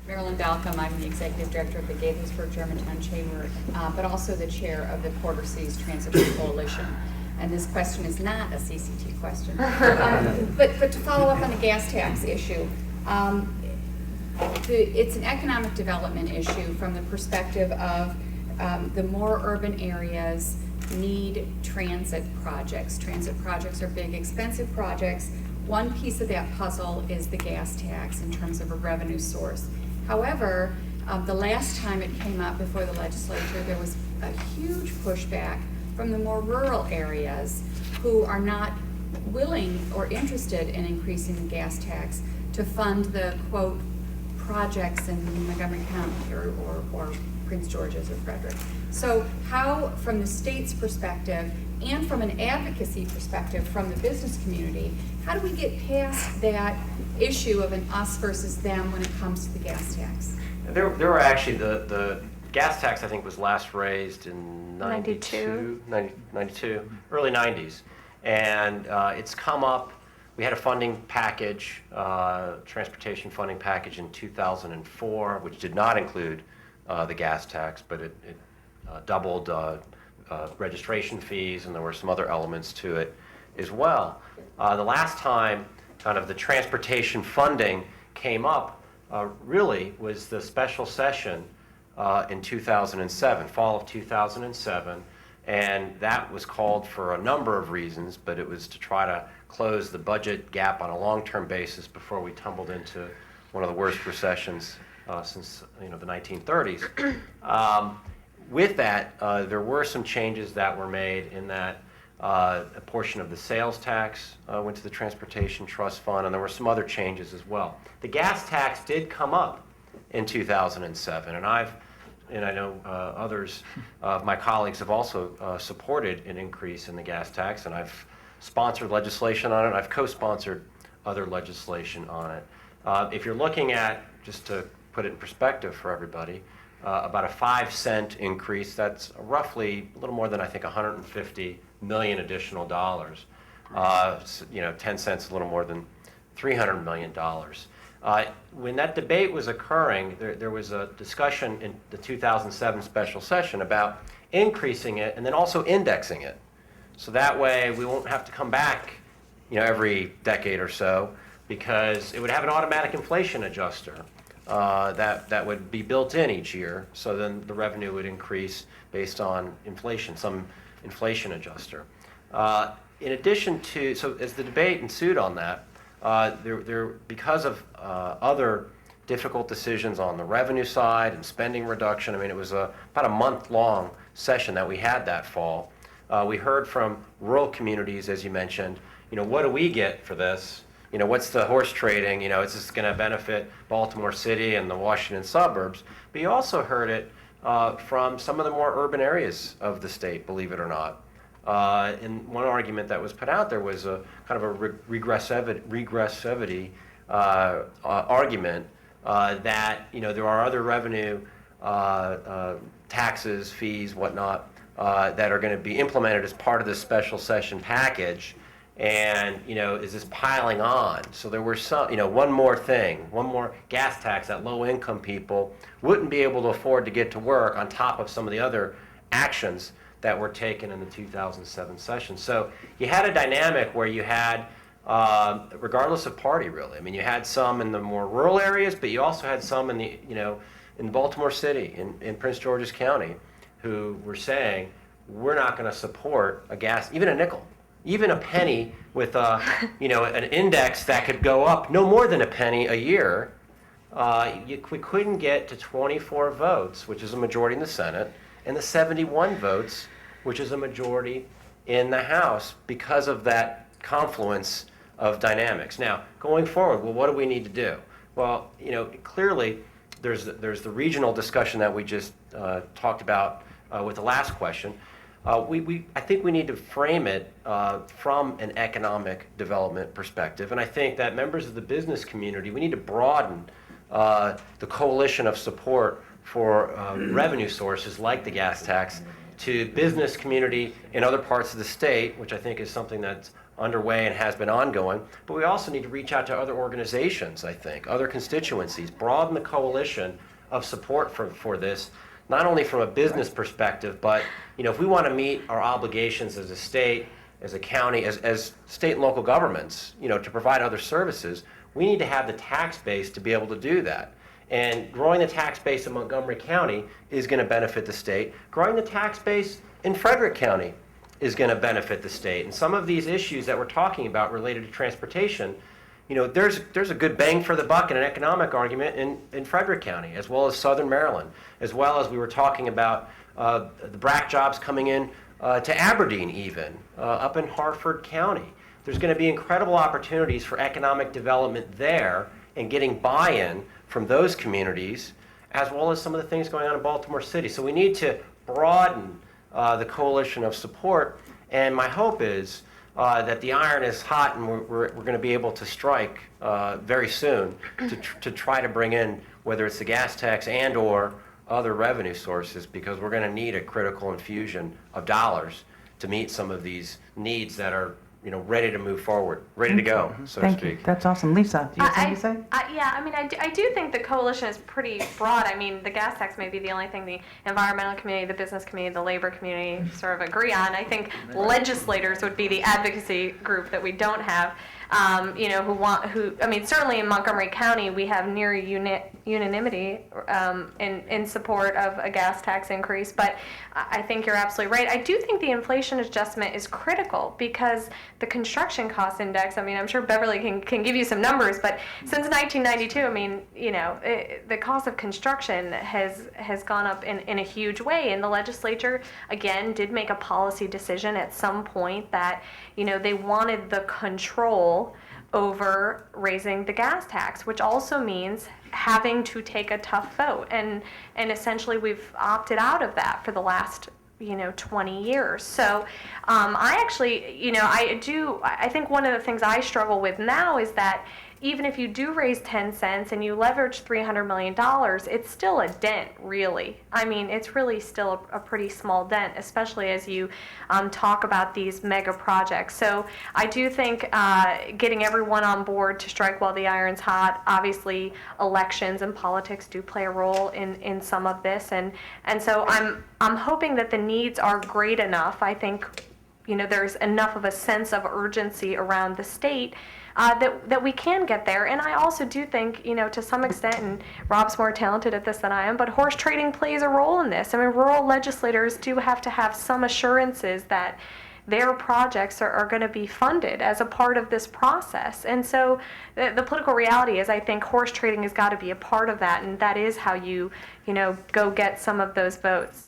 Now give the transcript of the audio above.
Marilyn Balcomb, I'm the Executive Director of the Gaithersburg Germantown Chamber, but also the Chair of the Quarter Cities Transit Coalition. And this question is not a CCT question. But to follow up on the gas tax issue, it's an economic development issue from the perspective of the more urban areas need transit projects. Transit projects are big, expensive projects. One piece of that puzzle is the gas tax in terms of a revenue source. However, the last time it came up before the legislature, there was a huge pushback from the more rural areas who are not willing or interested in increasing the gas tax to fund the, quote, projects in Montgomery County or Prince George's or Frederick. So how, from the state's perspective and from an advocacy perspective from the business community, how do we get past that issue of an us versus them when it comes to the gas tax? There were actually, the gas tax I think was last raised in 92, early 90s. And it's come up, we had a funding package, transportation funding package in 2004, which did not include the gas tax, but it doubled registration fees, and there were some other elements to it as well. The last time kind of the transportation funding came up really was the special session in 2007, fall of 2007, and that was called for a number of reasons, but it was to try to close the budget gap on a long-term basis before we tumbled into one of the worst recessions since the 1930s. With that, there were some changes that were made in that a portion of the sales tax went to the Transportation Trust Fund, and there were some other changes as well. The gas tax did come up in 2007, and I know others of my colleagues have also supported an increase in the gas tax, and I've sponsored legislation on it. I've co-sponsored other legislation on it. If you're looking at, just to put it in perspective for everybody, about a 5-cent increase, that's roughly a little more than I think 150 million additional dollars. 10 cents a little more than $300 million. When that debate was occurring, there was a discussion in the 2007 special session about increasing it and then also indexing it. So that way we won't have to come back every decade or so, because it would have an automatic inflation adjuster that would be built in each year. So then the revenue would increase based on inflation, some inflation adjuster. In addition to, so as the debate ensued on that, because of other difficult decisions on the revenue side and spending reduction, I mean, it was about a month-long session that we had that fall. We heard from rural communities, as you mentioned, what do we get for this? What's the horse trading? Is this going to benefit Baltimore City and the Washington suburbs? But you also heard it from some of the more urban areas of the state, believe it or not. And one argument that was put out there was a kind of a regressivity argument that there are other revenue taxes, fees, whatnot, that are going to be implemented as part of this special session package. And is this piling on? So there were some, one more gas tax that low-income people wouldn't be able to afford to get to work on top of some of the other actions that were taken in the 2007 session. So you had a dynamic where you had, regardless of party, really. I mean, you had some in the more rural areas, but you also had some in the, in Baltimore City, in Prince George's County, who were saying, we're not going to support a gas, even a nickel. Even a penny with an index that could go up no more than a penny a year, we couldn't get to 24 votes, which is a majority in the Senate, and the 71 votes, which is a majority in the House, because of that confluence of dynamics. Now, going forward, well, what do we need to do? Well, clearly there's the regional discussion that we just talked about with the last question. I think we need to frame it from an economic development perspective, and I think that members of the business community, we need to broaden the coalition of support for revenue sources like the gas tax to business community in other parts of the state, which I think is something that's underway and has been ongoing, but we also need to reach out to other organizations, I think, other constituencies, broaden the coalition of support for this, not only from a business perspective, but if we want to meet our obligations as a state, as a county, as state and local governments, to provide other services, we need to have the tax base to be able to do that. And growing the tax base in Montgomery County is going to benefit the state. Growing the tax base in Frederick County is going to benefit the state. And some of these issues that we're talking about related to transportation, there's a good bang for the buck and an economic argument in Frederick County, as well as Southern Maryland, as well as we were talking about the BRAC jobs coming in to Aberdeen even, up in Harford County. There's going to be incredible opportunities for economic development there and getting buy-in from those communities, as well as some of the things going on in Baltimore City. So we need to broaden the coalition of support, and my hope is that the iron is hot and we're going to be able to strike very soon to try to bring in, whether it's the gas tax and or other revenue sources, because we're going to need a critical infusion of dollars to meet some of these needs that are ready to move forward, ready to go, so to speak. Thank you. That's awesome. Lisa, do you have something to say? Yeah, I do think the coalition is pretty broad. The gas tax may be the only thing the environmental community, the business community, the labor community sort of agree on. I think legislators would be the advocacy group that we don't have, certainly in Montgomery County, we have near unanimity in support of a gas tax increase, but I think you're absolutely right. I do think the inflation adjustment is critical because the construction cost index, I'm sure Beverly can give you some numbers, but since 1992, the cost of construction has gone up in a huge way, and the legislature, again, did make a policy decision at some point that, they wanted the control over raising the gas tax, which also means having to take a tough vote. And essentially we've opted out of that for the last 20 years. So I actually, I think one of the things I struggle with now is that even if you do raise 10 cents and you leverage $300 million, it's still a dent, really. It's really still a pretty small dent, especially as you talk about these mega projects. So I do think getting everyone on board to strike while the iron's hot, obviously elections and politics do play a role in some of this. And so I'm hoping that the needs are great enough. I think there's enough of a sense of urgency around the state that we can get there. And I also do think, to some extent, and Rob's more talented at this than I am, but horse trading plays a role in this. Rural legislators do have to have some assurances that their projects are going to be funded as a part of this process. And so the political reality is, I think horse trading has got to be a part of that, and that is how you, go get some of those votes.